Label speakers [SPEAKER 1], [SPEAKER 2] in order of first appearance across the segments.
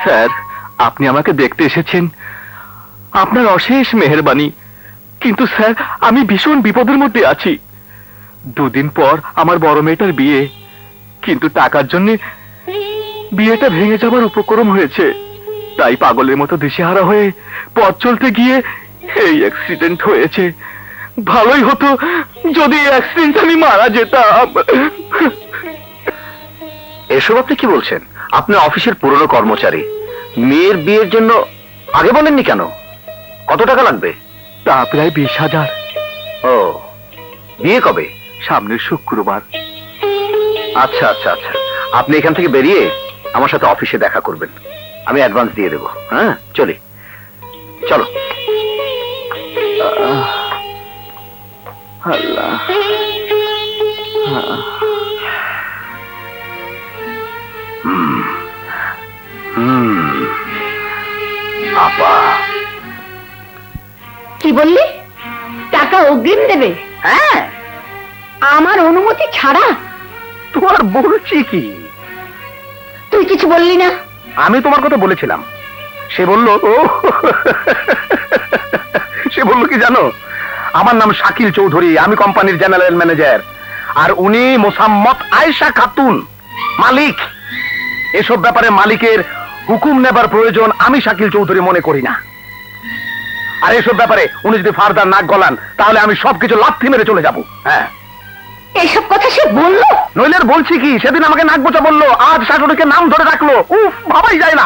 [SPEAKER 1] Sir, আপনি আমাকে দেখতে এসেছেন, আপনার অশেষ মেহেরবানি। কিন্তু স্যার, আমি ভীষণ বিপদের মধ্যে আছি। দুদিন পর আমার বড় মেয়েটার বিয়ে, কিন্তু টাকার জন্য বিয়েটা ভেঙে যাবার উপক্রম হয়েছে। তাই পাগলের মতো দিশেহারা হয়ে পথ চলতে গিয়ে এই অ্যাক্সিডেন্ট হয়েছে। ভালোই হতো যদি অ্যাক্সিডেন্ট আমি মারা যেতাম।
[SPEAKER 2] এসব আপনি কি বলছেন? আপনি অফিসের পুরনো কর্মচারী, মেয়ের বিয়ের জন্য আগে বলেননি কেন? কত টাকা লাগবে?
[SPEAKER 1] তা প্রায় 20,000।
[SPEAKER 2] ও, বিয়ে কবে?
[SPEAKER 1] সামনের শুক্রবার।
[SPEAKER 2] আচ্ছা আচ্ছা আচ্ছা, আপনি এখান থেকে বেরিয়ে আমার সাথে অফিসে দেখা করবেন, আমি অ্যাডভান্স দিয়ে দেবো। হ্যাঁ, চলি, চলো।
[SPEAKER 1] আল্লাহ,
[SPEAKER 2] আপা,
[SPEAKER 3] কি বললি? টাকা অগ্রিম দেবে?
[SPEAKER 2] হ্যাঁ।
[SPEAKER 3] আমার অনুমতি ছাড়া?
[SPEAKER 2] তোমার বলছি কি?
[SPEAKER 3] তুই কিছু বললি না?
[SPEAKER 2] আমি তোমার কথা বলেছিলাম। সে বলল, ও সে বলল কি জানো, আমার নাম শাকিল চৌধুরী, আমি কোম্পানির জেনারেল ম্যানেজার, আর উনি মোসাম্মত আয়েশা খাতুন, মালিক। এসব ব্যাপারে মালিকের হুকুম নেবার প্রয়োজন আমি শাকিল চৌধুরী মনে করি না। আর এসব ব্যাপারে উনি যদি ফার্দার নাক গলান, তাহলে আমি সবকিছু লাথি মেরে চলে যাব। হ্যাঁ,
[SPEAKER 3] এইসব কথা সে বললো?
[SPEAKER 2] নইলে আর বলছি কি? সেদিন আমাকে নাক বোচা বললো, আজ শাশুড়িকে নাম ধরে রাখলো। উফ, ভাবাই যায় না।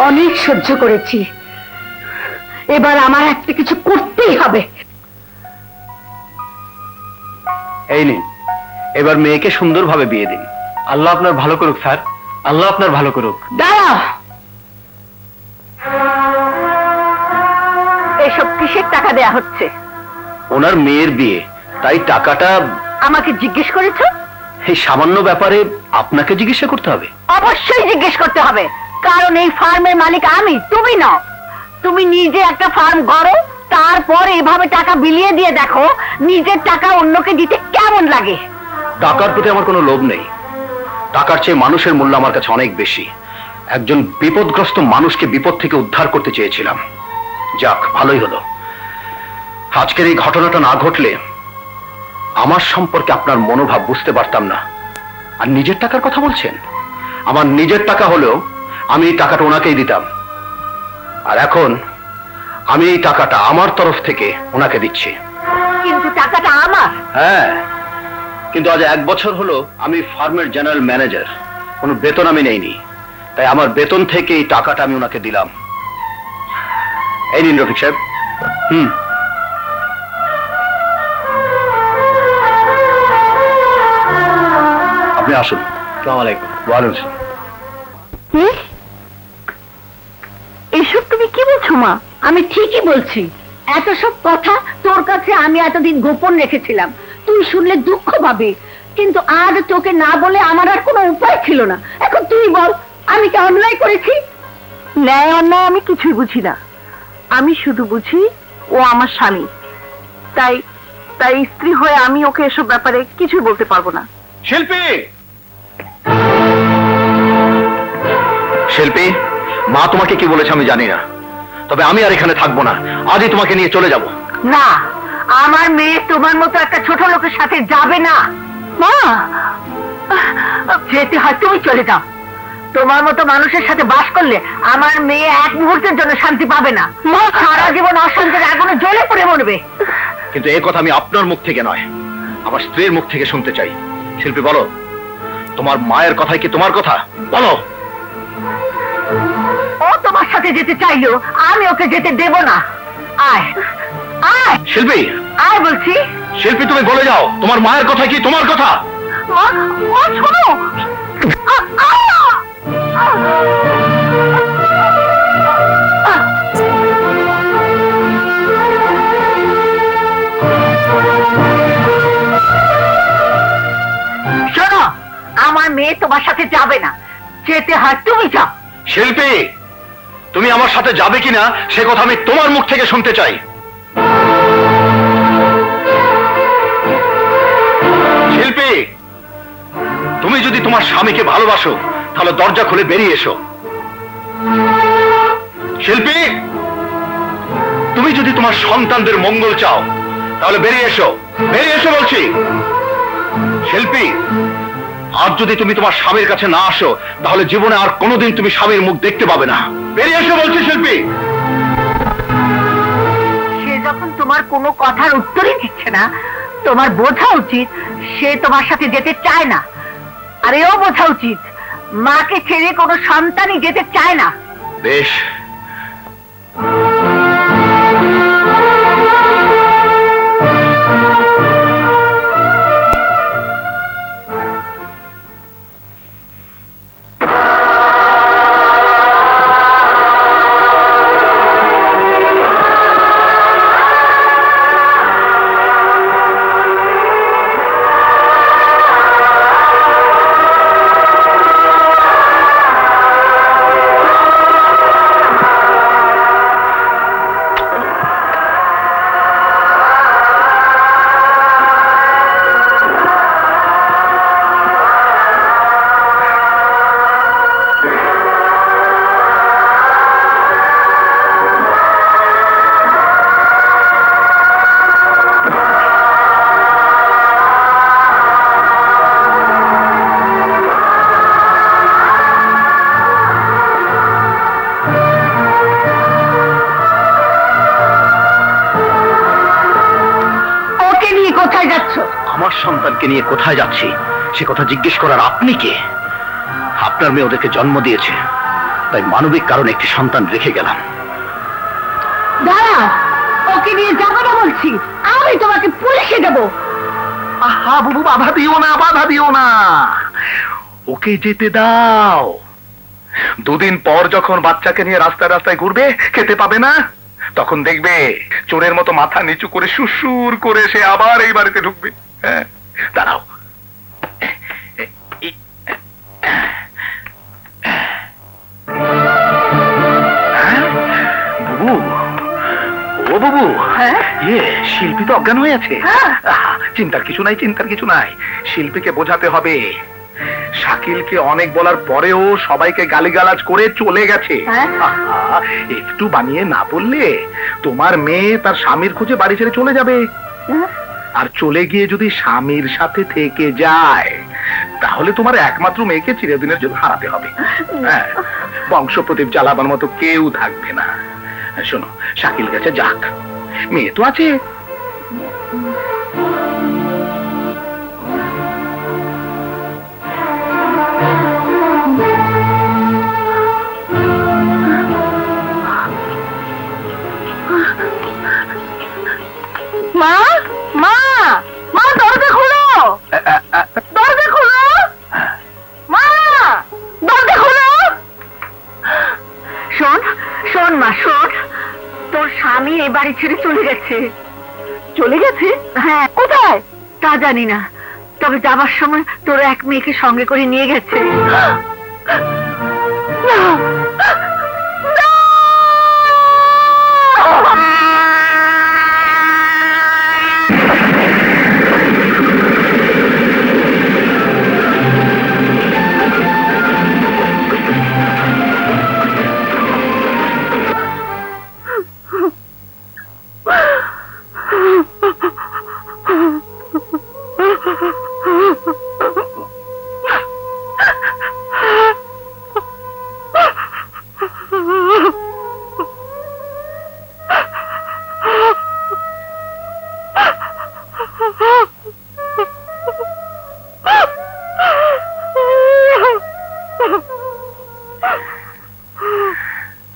[SPEAKER 3] অনেক সহ্য করেছি, এবার আমার একটা কিছু করতেই হবে।
[SPEAKER 2] এই নিন, এবার মেয়েকে সুন্দরভাবে বিয়ে দিন।
[SPEAKER 1] আল্লাহ আপনার ভালো করুক স্যার, আল্লাহ আপনার ভালো করুক।
[SPEAKER 3] দাঁড়া, এসব কিসের টাকা দেয়া হচ্ছে?
[SPEAKER 2] ওনার মেয়ের বিয়ে, তাই টাকাটা।
[SPEAKER 3] আমাকে জিজ্ঞেস করেছো?
[SPEAKER 2] এই সামান্য ব্যাপারে আপনাকে জিজ্ঞাসা করতে হবে?
[SPEAKER 3] অবশ্যই জিজ্ঞেস করতে হবে, কারণ এই ফার্মের মালিক আমি, তুমি নও। তুমি নিজে একটা ফার্ম করো, তারপর এভাবে টাকা বিলিয়ে দিয়ে দেখো নিজের টাকা অন্যকে দিতে কেমন লাগে।
[SPEAKER 2] টাকার প্রতি আমার কোনো লোভ নেই, টাকার চেয়ে মানুষের মূল্য আমার কাছে অনেক বেশি। একজন বিপদগ্রস্ত মানুষকে বিপদ থেকে উদ্ধার করতে চেয়েছিলাম। যাক, ভালোই হলো। আজকের এই ঘটনাটা না ঘটলে আমার সম্পর্কে আপনার মনোভাব বুঝতে পারতাম না। আর নিজের টাকার কথা বলছেন? আমার নিজের টাকা হলেও আমি এই টাকাটা ওনাকেই দিতাম, আর এখন আমি এই টাকাটা আমার তরফ থেকে ওনাকে দিচ্ছি।
[SPEAKER 3] কিন্তু টাকাটা আমার।
[SPEAKER 2] হ্যাঁ, কিন্তু আজ 1 বছর হলো আমি ফার্মের জেনারেল ম্যানেজার, কোনো বেতন আমি নেইনি, তাই আমার বেতন থেকে এই টাকাটা আমি ওনাকে দিলাম। এই নিন রফিক সাহেব। আপনি আসুন। আসসালামু আলাইকুম। ওয়ালাইকুম আসসালাম।
[SPEAKER 3] এসব তুমি কি বলছো মা? আমি ঠিকই বলছি, এত সব কথা তোর কাছে আমি এতদিন গোপন রেখেছিলাম, তুই শুনলে দুঃখ পাবি, কিন্তু আজ তোকে না বলে আমার আর কোনো উপায় ছিল না। এখন তুই বল, আমি কি অন্যায় করেছি? ন্যায় অন্যায় আমি কিছুই বুঝি না, আমি শুধু বুঝি ও আমার স্বামী, তাই তাই স্ত্রী হয়ে আমি ওকে এসব ব্যাপারে কিছুই বলতে পারবো না।
[SPEAKER 2] শিল্পী, শিল্পী, মা তোমাকে কি বলেছে আমি জানি না, তবে আমি আর এখানে থাকবো না, আজই তোমাকে নিয়ে চলে যাব।
[SPEAKER 3] না, আমার মেয়ে তোমার মতো একটা ছোট লোকের সাথে যাবে না। মা, যেতে হয় তুমি চলে যাও। তোমার মতো মানুষের সাথে বাস করলে আমার মেয়ে এক মুহূর্তের জন্য শান্তি পাবে না। মা, সারা জীবন অশান্তির আগুনে জ্বলে পড়ে মরবে।
[SPEAKER 2] কিন্তু এই কথা আমি আপনার মুখ থেকে নয়, আমার স্ত্রীর মুখ থেকে শুনতে চাই। শিল্পী, বলো, তোমার মায়ের কথাই কি তোমার কথা? বলো।
[SPEAKER 3] ও তোমার সাথে যেতে চাইলেও আমি ওকে যেতে দেব না। আয় আয়
[SPEAKER 2] শিল্পী,
[SPEAKER 3] আয় বলছি।
[SPEAKER 2] শিল্পী, তুমি বলে যাও, তোমার মায়ের কথা কি তোমার কথা?
[SPEAKER 3] মা, মা শোনো। শোনো, আমার মেয়ে তোমার সাথে যাবে না, যেতে হয় তুমি যাও।
[SPEAKER 2] শিল্পী, তুমি আমার সাথে যাবে কিনা সে কথা আমি তোমার মুখ থেকে শুনতে চাই। তুমি যদি তোমার স্বামীকে ভালোবাসো তাহলে দরজা খুলে বেরিয়ে এসো। শিল্পী, তুমি যদি তোমার সন্তানদের মঙ্গল চাও তাহলে বেরিয়ে এসো, বেরিয়ে এসো বলছি। শিল্পী, আর যদি তুমি তোমার স্বামীর কাছে না আসো তাহলে জীবনে আর কোনোদিন তুমি স্বামীর মুখ দেখতে পাবে না। বেরিয়ে এসো বলছি শিল্পী।
[SPEAKER 3] সে যখন তোমার কোনো কথার উত্তরই দিচ্ছে না, তোমার বোঝা উচিত সে তোমার সাথে যেতে চায় না। আর এও বোঝা উচিত মাকে ছেড়ে কোনো সন্তানই যেতে চায় না।
[SPEAKER 2] বেশ,
[SPEAKER 3] কোথায় যাচ্ছ?
[SPEAKER 2] আমার সন্তানকে নিয়ে কোথায় যাচ্ছি সে কথা জিজ্ঞেস করার আপনি কে? আপনার মেয়ে ওদেরকে জন্ম দিয়েছে, তাই মানবিক কারণে একটি সন্তান রেখে গেলাম।
[SPEAKER 3] দাঁড়াও, ওকে নিয়ে যাবো না বলছি, আমি তোমাকে পুলিশে দেবো।
[SPEAKER 1] আহা বুবু, বাধা দিও না, বাধা দিও না, ওকে যেতে দাও। দুদিন পর যখন বাচ্চাকে নিয়ে রাস্তায় রাস্তায় ঘুরবে, খেতে পাবে না, তখন দেখবে চোরের মতো মাথা নিচু করে সুসুর করে সে আবার এই বাড়িতে ঢুকবে। হ্যাঁ, দাঁড়াও। বুবু, ও বুবু, শিল্পী তো অজ্ঞান হয়ে আছে। চিন্তার কিছু নাই, চিন্তার কিছু নাই। শিল্পীকে বোঝাতে হবে শাকিলকে অনেক বলার পরেও সবাইকে গালিগালাজ করে চলে গেছে। একটু বানিয়ে না বললে তোমার মেয়ে তার স্বামীর খুঁজে বাড়ি ছেড়ে চলে যাবে। আর চলে গিয়ে যদি স্বামীর সাথে থেকে যায় তাহলে তোমার একমাত্র মেয়েকে চিরদিনের জন্য হারাতে হবে। হ্যাঁ, বংশ প্রদীপ জ্বালাবার মতো কেউ থাকবে না। শোনো, শাকিল গেছে যাক, মেয়ে তো আছে।
[SPEAKER 3] মা, মা, মা, দরজা খোলো, দরজা খোলো, মা, দরজা খোলো। শোন, শোন মা, শোন, তোর স্বামী এই বাড়ি ছেড়ে চলে গেছে। চলে গেছে? হ্যাঁ। কোথায় তা জানি না, তবে যাবার সময় তোর এক মেয়েকে সঙ্গে করে নিয়ে গেছে।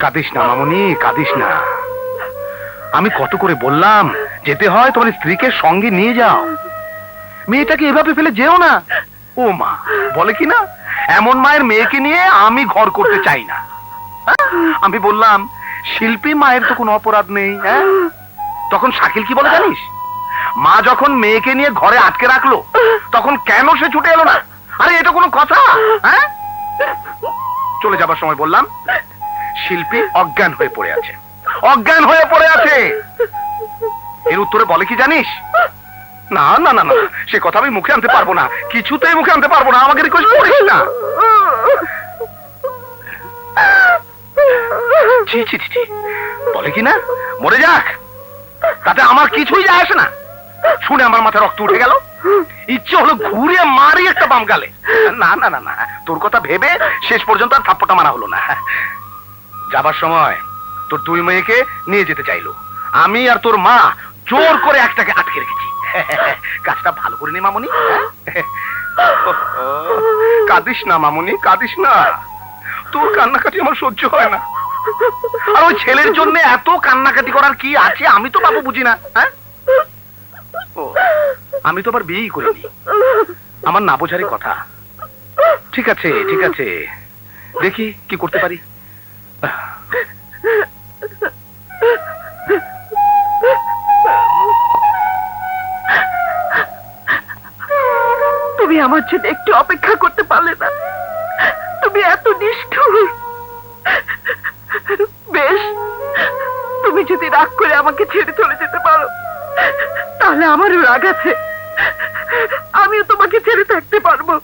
[SPEAKER 1] কাঁদিস না মামনি, কাঁদিস না। আমি কত করে বললাম যেতে হয় তোমার স্ত্রীকে সঙ্গে নিয়ে যাও, মেয়েটাকে এভাবে ফেলে যেও না। ও মা বলে কি না, এমন মায়ের মেয়েকে নিয়ে আমি ঘর করতে চাই না। আমি বললাম শিল্পী মায়ের তো কোনো অপরাধ নেই। হ্যাঁ, তখন শাকিল কি বলে জানিস, মা যখন মেয়েকে নিয়ে ঘরে আটকে রাখলো তখন কেন সে ছুটে এলো না? আরে এটা কোনো কথা? হ্যাঁ, চলে যাবার সময় বললাম শিল্পী অজ্ঞান হয়ে পড়ে আছে, অজ্ঞান হয়ে পড়ে আছে। এর উত্তরে বলে কি জানিস,
[SPEAKER 2] না না না না, সে কথা আমি মুখে আনতে পারবো না, কিছুতেই মুখে আনতে পারবো না, আমাকে রিকোয়েস্ট করিস না। ছি ছি ছি ছি, বলে কি না মরে যাক, তাতে আমার কিছুই যায় আসে না। শুনে আমার মাথায় রক্ত উঠে গেল, ইচ্ছে হলো ঘুরে মারি একটা বাম গালে। না না না না, তোর কথা ভেবে শেষ পর্যন্ত আর থাপ্পড়টা মারা হলো না। যাবার সময় তোর দুই মেয়েকে নিয়ে যেতে চাইলো, আমি আর তোর মা জোর করে একটাকে আটকে রেখেছি। কাজটা ভালো করে নি মামুনি। কাঁদিস না মামুনি, কাঁদিস না, তোর কান্নাকাটি আমার সহ্য হয় না। আর ওই ছেলের জন্য এত কান্নাকাটি করার কি আছে আমি তো বাবু বুঝি না। হ্যাঁ, ও, আমি তো আবার বিয়েই করিনি, আমার না বোঝারই কথা। ঠিক আছে ঠিক আছে, দেখি কি করতে পারি।
[SPEAKER 3] তুমি আমার জন্য একটু অপেক্ষা করতে পারলে না? তুমি এত নিষ্ঠুর। বেশ, তুমি যদি রাগ করে আমাকে ছেড়ে চলে যেতে পারো তাহলে আমারও রাগ আছে, আমিও তোমাকে ছেড়ে থাকতে পারবো।